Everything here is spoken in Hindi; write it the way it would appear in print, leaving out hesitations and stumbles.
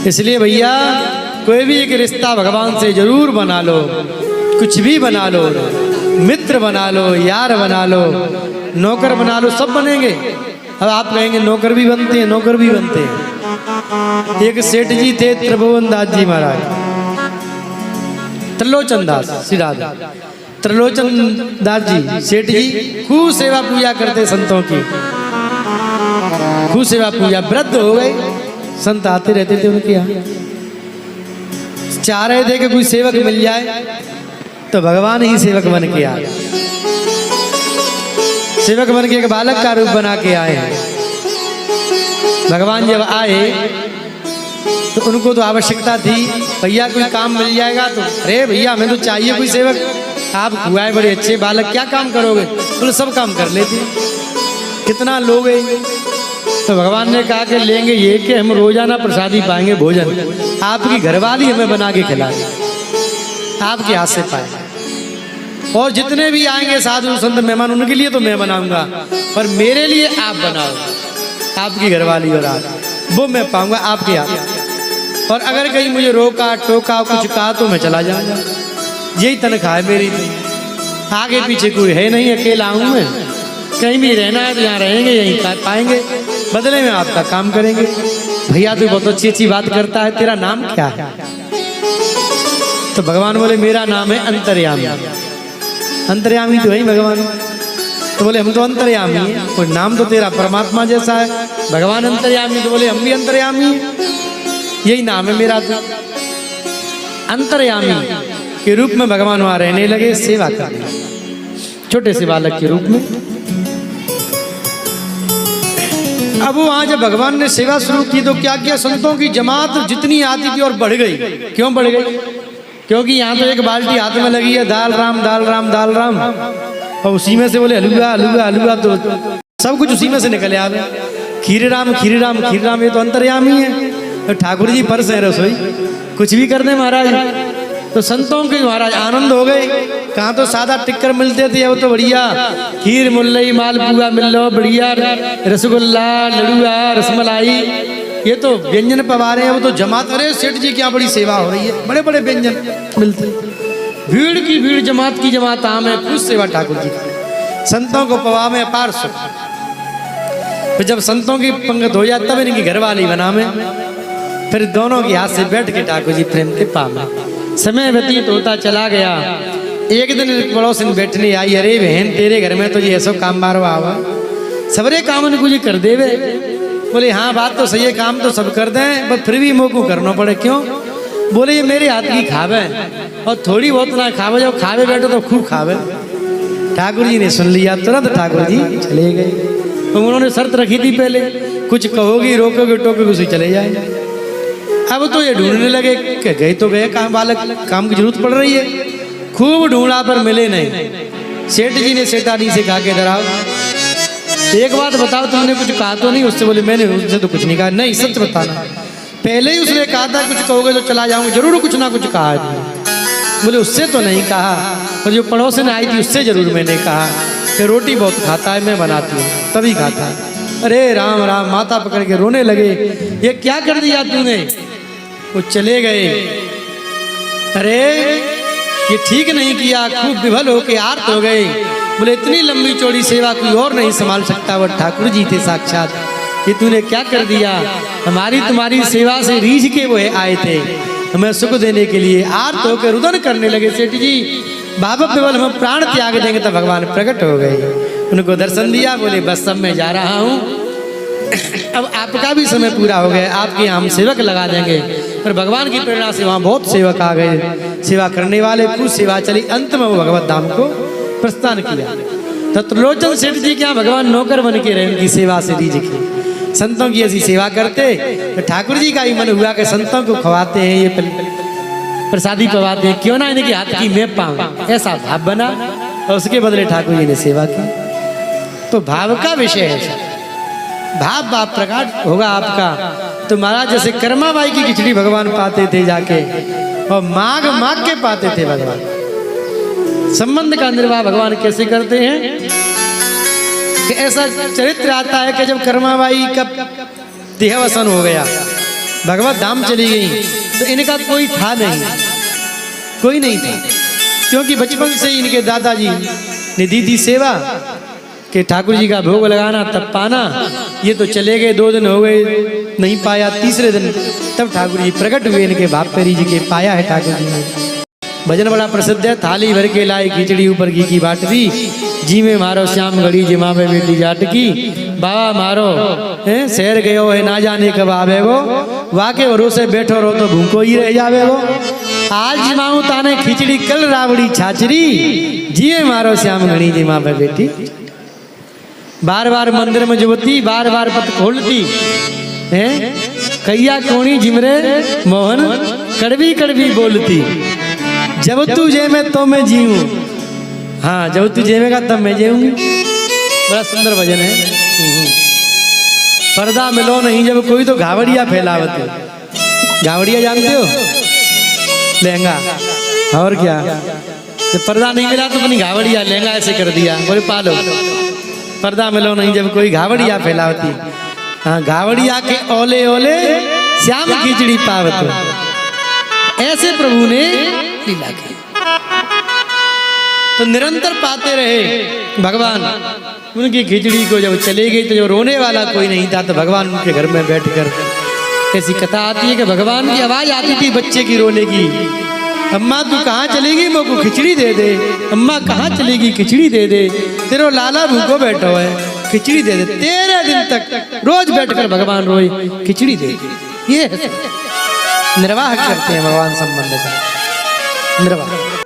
इसलिए भैया कोई भी एक रिश्ता भगवान से जरूर बना लो, कुछ भी बना लो, मित्र बना लो, यार बना लो, नौकर बना लो, सब बनेंगे। अब आप कहेंगे नौकर भी बनते हैं, नौकर भी बनते हैं। एक सेठ जी थे त्रिभुवन दास जी महाराज, त्रिलोचन दास श्रीराधा त्रिलोचन दास जी सेठ जी खूब सेवा पूजा करते संतों की, खूब सेवा पूजा। वृद्ध हो गए, संत आते रहते थे उनके यहाँ, चाह रहे थे कि कोई सेवक मिल जाए, तो भगवान ही सेवक बन के आए। सेवक बन के एक बालक का रूप बना के आए। भगवान जब आए तो उनको तो आवश्यकता थी, भैया कोई काम मिल जाएगा तो, अरे भैया हमें तो चाहिए कोई सेवक, आप हुआए बड़े अच्छे बालक, क्या काम करोगे? बोले सब काम कर लेते, कितना लोगे? तो भगवान ने कहा कि लेंगे ये कि हम रोजाना प्रसादी पाएंगे, भोजन आपकी घरवाली हमें बना के खिलाए, आपके हाथ से पाए। और जितने भी आएंगे साधु संत मेहमान, उनके लिए तो मैं बनाऊंगा, पर मेरे लिए आप बनाओ, आपकी घरवाली और आप, वो मैं पाऊंगा आपके हाथ। और अगर कहीं मुझे रोका टोका कुछ कहा तो मैं चला जाऊंगा, यही तनख्वाह है मेरी, आगे पीछे कोई है नहीं, अकेला हूं मैं, कहीं भी रहना है तो यहाँ रहेंगे, यहीं पाएंगे, बदले में आपका काम करेंगे। भैया तू बहुत अच्छी अच्छी बात करता है, तेरा नाम क्या है? तो भगवान बोले मेरा नाम है अंतर्यामी। अंतर्यामी तो है भगवान। तो बोले हम तो अंतर्यामी हैं, कोई नाम तो तेरा परमात्मा जैसा है, भगवान अंतर्यामी। तो बोले हम भी अंतर्यामी हैं, यही नाम है मेरा। तो अंतर्यामी के रूप में भगवान वहां रहने लगे, सेवा करने, छोटे से बालक के रूप में। अब वहां जब भगवान ने सेवा शुरू की तो क्या किया, संतों की जमात जितनी आती थी और बढ़ गई। क्यों बढ़ गई? क्योंकि यहाँ तो एक बाल्टी हाथ में लगी है, दाल राम दाल राम दाल राम, और उसी में से बोले हलुआ हलुआ हलुआ, तो सब कुछ उसी में से निकले आवे। खीर राम खीर राम खीर राम, ये तो अंतर्यामी है। तो ठाकुर जी परस है रसोई, कुछ भी कर दे महाराज। तो संतों के महाराज आनंद हो गए। कहाँ तो सादा टिक्कर मिलते थे, अब तो बढ़िया खीर मुल्लई मालपुआ मिल लो, बढ़िया रसगुल्ला लड़ुआ रसमलाई, ये तो व्यंजन पवा रहे हैं। वो तो जमात, अरे सेठ जी क्या बड़ी सेवा हो रही है, बड़े बड़े व्यंजन मिलते, भीड़ की भीड़, जमात की जमात आम है, खुद सेवा ठाकुर जी की। संतों को पवा में अपार सुख। तो जब संतों की पंगत हो जाए तब इनकी घरवाली बना में, फिर दोनों के हाथ से बैठ के ठाकुर जी प्रेम के पामे। समय व्यतीत होता चला गया। एक दिन पड़ोसन बैठने आई, अरे बहन तेरे घर में तो ये ऐसा काम बारो आवा, सबरे काम इनको जी कर देवे। बोले हाँ बात तो सही है, काम तो सब कर दें, पर फिर भी मोको करना पड़े। क्यों? बोले ये मेरे हाथ की खावे, और थोड़ी बहुत ना खावे, जब खावे बैठो तो खूब खावे। ठाकुर जी ने सुन लिया, तुरंत ठाकुर जी चले गए। तो उन्होंने शर्त रखी थी पहले, कुछ कहोगी रोकोगे टोकोगे उसे चले जाए। अब तो ये ढूंढने लगे कि गए तो गए, काम बालक काम की जरूरत पड़ रही है। खूब ढूंढा पर मिले नहीं। सेठ जी ने सेठानी से कहा के डराओ, एक बात बताओ तुमने कुछ कहा तो नहीं? उससे बोले मैंने उससे तो कुछ नहीं कहा। नहीं सच बताना। पहले ही उसने कहा था कुछ कहोगे तो चला जाऊंगा, जरूर कुछ ना कुछ कहा है। बोले उससे तो नहीं कहा, और जो पड़ोसन आई थी उससे जरूर मैंने कहा कि रोटी बहुत खाता है, मैं बनाती हूँ तभी खाता है। अरे राम राम, माथा पकड़ के रोने लगे, ये क्या कर दिया तूने? वो चले गए। अरे ये ठीक नहीं किया, खूब विभल होके आर्त हो गए। बोले इतनी लंबी चौड़ी सेवा कोई और नहीं संभाल सकता, वो ठाकुर जी थे साक्षात, ये तूने क्या कर दिया? हमारी तुम्हारी सेवा से रीझ के वो आए थे, हमें सुख देने के लिए। आर्त होकर रुदन करने लगे। सेठ जी बाबा विभल हम प्राण त्याग देंगे, तो भगवान प्रकट हो गए, उनको दर्शन दिया। बोले बस सब मैं जा रहा हूँ, अब आपका भी समय पूरा हो गया, आपके यहाँ हम सेवक लगा देंगे। पर भगवान की प्रेरणा से वहाँ बहुत सेवक आ गए, सेवा करने वाले, कुछ सेवा चली। अंत में वो भगवत धाम को प्रस्थान किया। तो त्रिलोचन सेठ जी क्या भगवान नौकर बन के रहे, उनकी सेवा से रीझ की। संतों की ऐसी सेवा करते तो ठाकुर जी का ही मन हुआ कि संतों को खवाते हैं, ये प्रसादी पवाते हैं, क्यों ना इनके हाथ की मैं पाऊं। ऐसा भाव बना और उसके बदले ठाकुर जी ने सेवा की। तो भाव का विषय है, भाव भाव प्रकट होगा आपका। तो महाराज जैसे कर्माबाई की खिचड़ी भगवान पाते थे जाके, और माघ माघ के पाते थे भगवान। संबंध का निर्वाह भगवान कैसे करते हैं कि ऐसा चरित्र आता है कि जब कर्माबाई का देहावसान हो गया, भगवत धाम चली गई तो इनका कोई था नहीं, कोई नहीं था, क्योंकि बचपन से ही इनके दादाजी ने दी थी सेवा कि ठाकुर जी का भोग लगाना तब पाना। ये तो चले गए, 2 दिन हो गए नहीं पाया, तीसरे दिन तब ठाकुर जी प्रकट हुए इनके भापेरी जी के, पाया है ठाकुर जी ने। भजन बड़ा प्रसिद्ध है, थाली भर के लाए खिचड़ी ऊपर घी की बाटरी, जी में मारो श्याम घड़ी जिमा में बेटी जाट की, बाबा मारो शहर गयो है ना जाने कब आवे वो, वाके भरोसे बैठो रो तो भूखो ही रह जावे वो, आज जिमाऊ ताने खिचड़ी कल रावड़ी छाछरी, जिए मारो श्याम घड़ी जिमा में बेटी। बार बार मंदिर में जुबती, बार बार पत खोलती हैं, कैया कोणी जिमरे मोहन कड़वी कड़वी बोलती, जब तू जे में तो मैं जीऊं, हाँ जब तू जेवेगा तब मैं जीऊंगी। बड़ा सुंदर भजन है। पर्दा मिलो नहीं जब कोई तो घावड़िया फैलावते, घावड़िया जानते हो, लहंगा, और क्या, जब पर्दा नहीं मिला तो अपनी घावड़िया लहंगा ऐसे कर दिया, बोले पालो। पर्दा मिलो नहीं जब कोई घावड़िया फैलावती, हाँ घावड़िया के ओले ओले श्याम खिचड़ी पावत, ऐसे प्रभु ने लीला की। तो निरंतर पाते रहे भगवान उनकी खिचड़ी को। जब चले गई तो जब रोने वाला कोई नहीं था तो भगवान उनके घर में बैठकर, ऐसी कथा आती है कि भगवान की आवाज आती थी बच्चे की रोने की, अम्मा तू कहाँ चलेगी, मेरे को खिचड़ी दे दे, अम्मा कहाँ चलेगी खिचड़ी दे दे, तेरा लाला भूखो बैठो है खिचड़ी दे दे। 13 दिन तक रोज बैठकर भगवान रोए, खिचड़ी दे दे। ये निर्वाह करते हैं भगवान संबंध का निर्वाह।